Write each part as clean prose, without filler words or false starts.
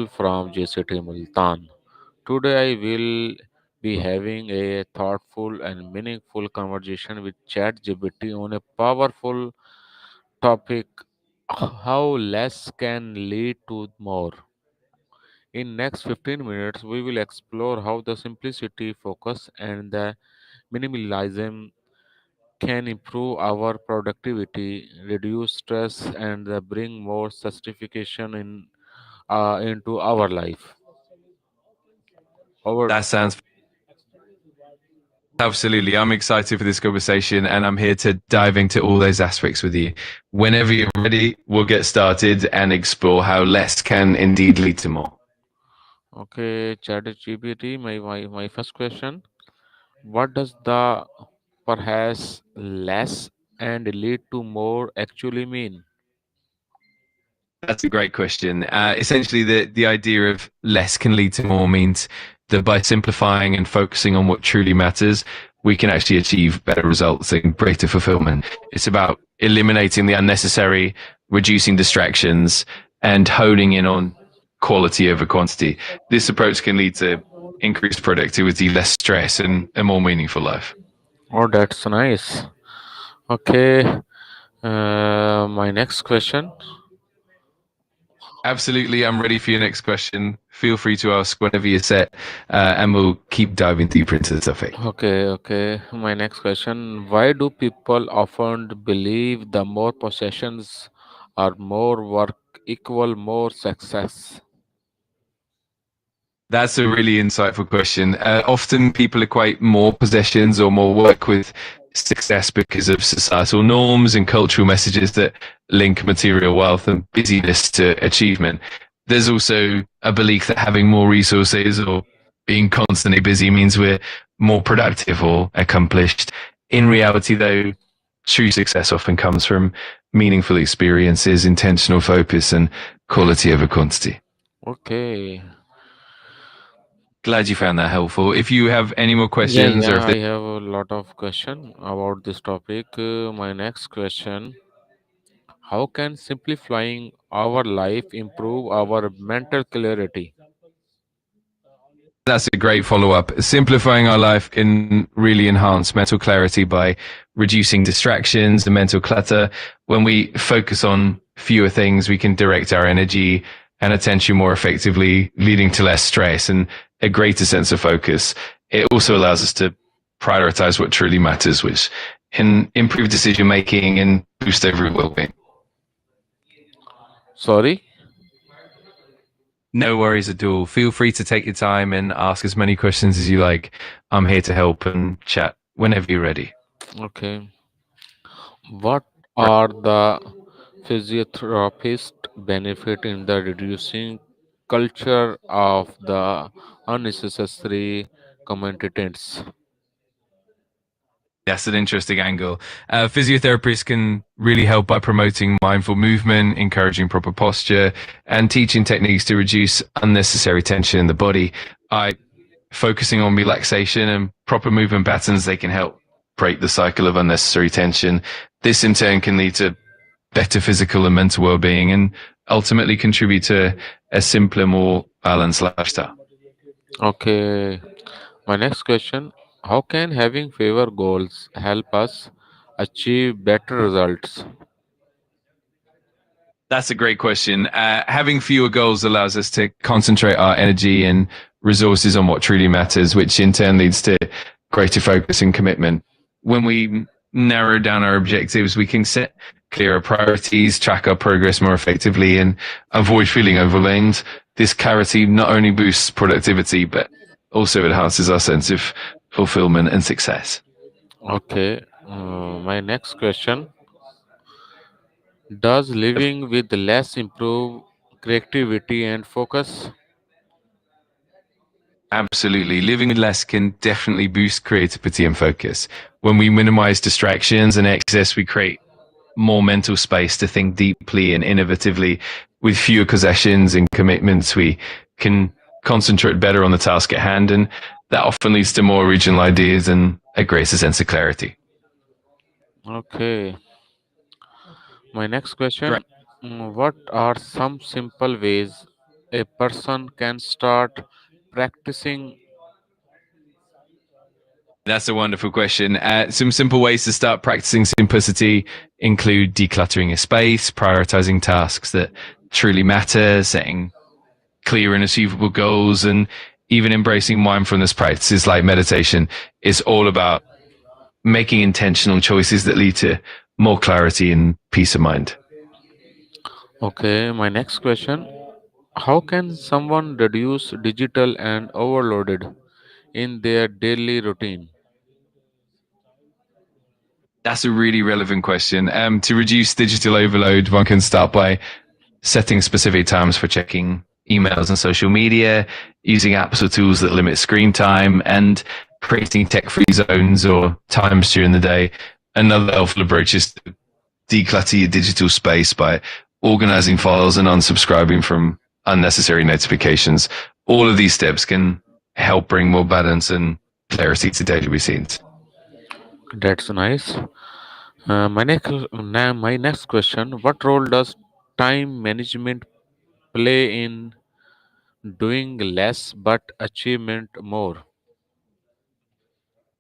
Faisal from JCT Multan. Today I will be having a thoughtful and meaningful conversation with ChatGPT on a powerful topic: how less can lead to more. In next 15 minutes we will explore how the simplicity, focus and the minimalism can improve our productivity, reduce stress, and bring more satisfaction into our life. Over. That sounds absolutely. I'm excited for this conversation and I'm here to dive into all those aspects with you. Whenever you're ready, we'll get started and explore how less can indeed lead to more. Okay, ChatGPT. My first question: what does the perhaps less and lead to more actually mean? That's a great question. Essentially, the idea of less can lead to more means that by simplifying and focusing on what truly matters, we can actually achieve better results and greater fulfillment. It's about eliminating the unnecessary, reducing distractions, and honing in on quality over quantity. This approach can lead to increased productivity, less stress, and a more meaningful life. Oh, that's nice. Okay, my next question. Absolutely. I'm ready for your next question. Feel free to ask whenever you're set, and we'll keep diving deeper into the topic. Okay. My next question: why do people often believe the more possessions or more work equal more success? That's a really insightful question. Often people equate more possessions or more work with success because of societal norms and cultural messages that link material wealth and busyness to achievement. There's also a belief that having more resources or being constantly busy means we're more productive or accomplished. In reality, though, true success often comes from meaningful experiences, intentional focus, and quality over quantity. Okay. Glad you found that helpful. If you have any more Yeah, questions or yeah, if I have a lot of question about this topic. My next question: how can simplifying our life improve our mental clarity? that's a great follow up. Simplifying our life can really enhance mental clarity by reducing distractions and mental clutter. When we focus on fewer things, we can direct our energy and attention more effectively, leading to less stress and a greater sense of focus. It also allows us to prioritize what truly matters, which can improve decision making and boost overall well being. Sorry. No worries at all. Feel free to take your time and ask as many questions as you like. I'm here to help and chat whenever you're ready. Okay. What are the physiotherapist benefit in the reducing culture of the unnecessary commitments? That's an interesting angle. Physiotherapists can really help by promoting mindful movement, encouraging proper posture, and teaching techniques to reduce unnecessary tension in the body. By focusing on relaxation and proper movement patterns, they can help break the cycle of unnecessary tension. This in turn can lead to better physical and mental well-being and ultimately contribute to a simpler, more balanced lifestyle. Okay. My next question: how can having favor goals help us achieve better results? That's a great question. Having fewer goals allows us to concentrate our energy and resources on what truly matters, which in turn leads to greater focus and commitment. When we narrow down our objectives, we can set clearer priorities, track our progress more effectively, and avoid feeling overwhelmed. This clarity not only boosts productivity, but also enhances our sense of fulfillment and success. Okay. My next question: does living with less improve creativity and focus? Absolutely. Living with less can definitely boost creativity and focus. When we minimize distractions and excess, we create more mental space to think deeply and innovatively. With fewer possessions and commitments, we can concentrate better on the task at hand, and that often leads to more original ideas and a greater sense of clarity. Okay. My next Great. question: what are some simple ways a person can start practicing? That's a wonderful question. Some simple ways to start practicing simplicity include decluttering a space, prioritizing tasks that truly matter, setting clear and achievable goals, and even embracing mindfulness practices like meditation. Is all about making intentional choices that lead to more clarity and peace of mind. Okay, my next question. How can someone reduce digital and overloaded in their daily routine? That's a really relevant question. To reduce digital overload, one can start by setting specific times for checking emails and social media, using apps or tools that limit screen time, and creating tech free zones or times during the day. Another helpful approach is to declutter your digital space by organizing files and unsubscribing from unnecessary notifications. All of these steps can help bring more balance and clarity to daily routines. That's nice. My next question. What role does time management play in doing less but achievement more?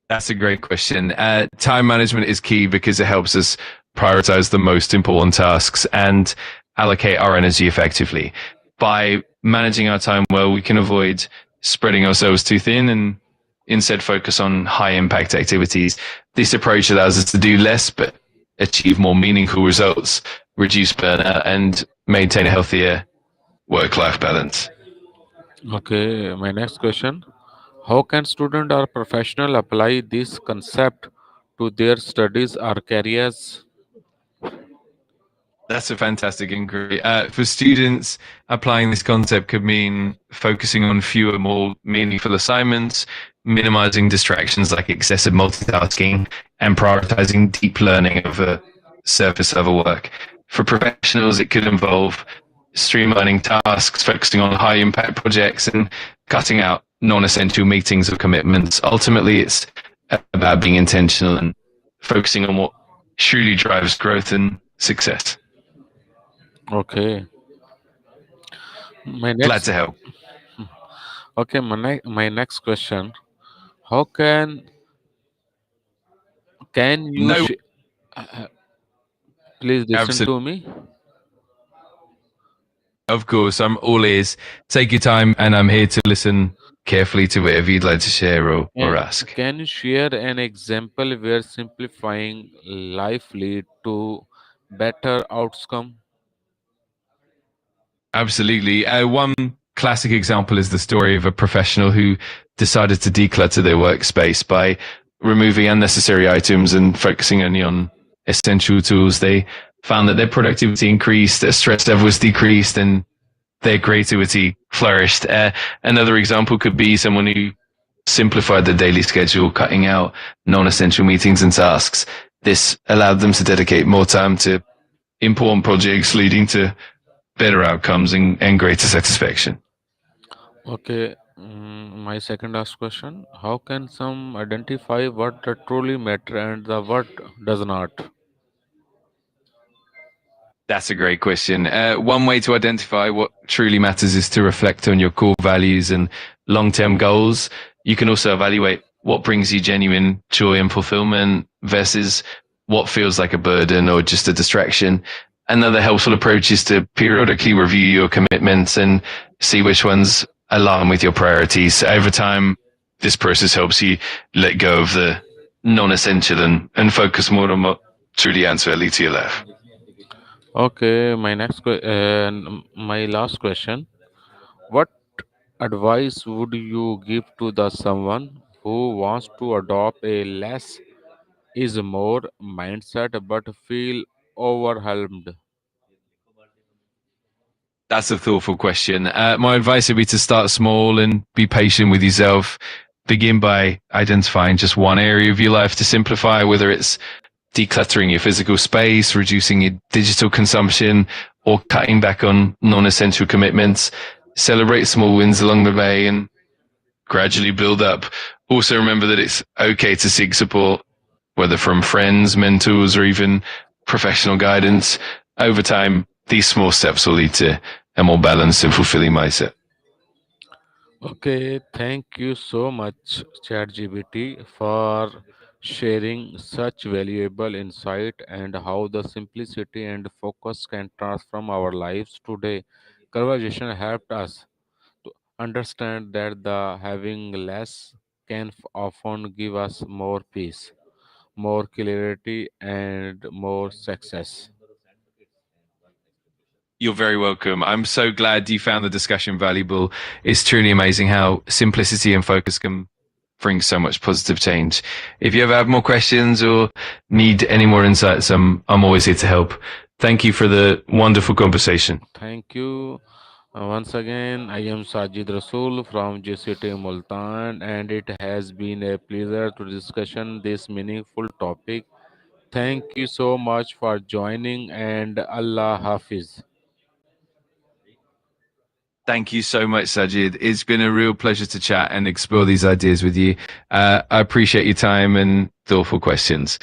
That's a great question. Time management is key because it helps us prioritize the most important tasks and allocate our energy effectively. By managing our time well, we can avoid spreading ourselves too thin and instead focus on high impact activities. This approach allows us to do less but achieve more meaningful results, reduce burnout, and maintain a healthier work life balance. Okay, my next question. How can student or professional apply this concept to their studies or careers? That's a fantastic inquiry. For students, applying this concept could mean focusing on fewer, more meaningful assignments, minimizing distractions like excessive multitasking, and prioritizing deep learning over surface level work. For professionals, it could involve streamlining tasks, focusing on high impact projects, and cutting out non essential meetings or commitments. Ultimately, it's about being intentional and focusing on what truly drives growth and success. Okay. My Glad next to help. okay, my next question. How can you No, please listen absolutely. to me? Of course, I'm all ears. Take your time, and I'm here to listen carefully to whatever you'd like to share or Can, ask. can you share an example where simplifying life lead to better outcome? Absolutely. One classic example is the story of a professional who decided to declutter their workspace by removing unnecessary items and focusing only on essential tools. They found that their productivity increased, their stress levels decreased, and their creativity flourished. Another example could be someone who simplified the daily schedule, cutting out non essential meetings and tasks. This allowed them to dedicate more time to important projects, leading to better outcomes and greater satisfaction. Okay, my second last question. How can some identify what truly matter and the what does not? That's a great question. One way to identify what truly matters is to reflect on your core values and long term goals. You can also evaluate what brings you genuine joy and fulfillment versus what feels like a burden or just a distraction. Another helpful approach is to periodically review your commitments and see which ones align with your priorities. Over time, this process helps you let go of the non essential and focus more on what truly adds value to your life. Okay, my last question. What advice would you give to the someone who wants to adopt a less is more mindset but feel overwhelmed? That's a thoughtful question. My advice would be to start small and be patient with yourself. Begin by identifying just one area of your life to simplify, whether it's decluttering your physical space, reducing your digital consumption, or cutting back on non essential commitments. Celebrate small wins along the way and gradually build up. Also, remember that it's okay to seek support, whether from friends, mentors, or even professional guidance. Over time, these small steps will lead to a more balanced and fulfilling mindset. Okay, thank you so much, ChatGPT, for sharing such valuable insight and how the simplicity and focus can transform our lives today. Conversation helped us to understand that the having less can often give us more peace, more clarity, and more success. You're very welcome. I'm so glad you found the discussion valuable. It's truly amazing how simplicity and focus can bring so much positive change. If you ever have more questions or need any more insights, I'm always here to help. Thank you for the wonderful conversation. Thank you. Once again, I am Sajid Rasool from JCT Multan, and it has been a pleasure to discussion this meaningful topic. Thank you so much for joining, and Allah Hafiz. Thank you so much, Sajid. It's been a real pleasure to chat and explore these ideas with you. I appreciate your time and thoughtful questions.